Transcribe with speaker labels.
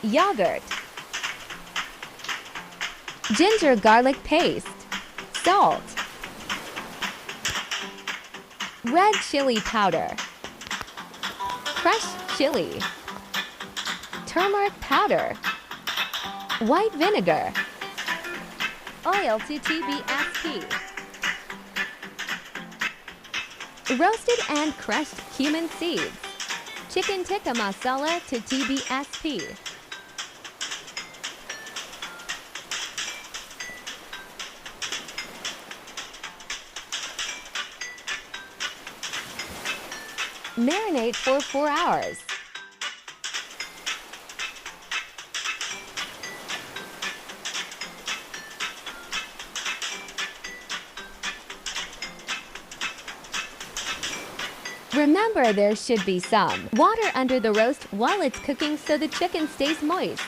Speaker 1: yogurt, ginger garlic paste, salt, red chili powder, crushed chili, turmeric powder, white vinegar, oil to TBSP, roasted and crushed cumin seeds, chicken tikka masala to TBSP. Marinate for 4 hours. Remember, there should be some water under the roast while it's cooking so the chicken stays moist.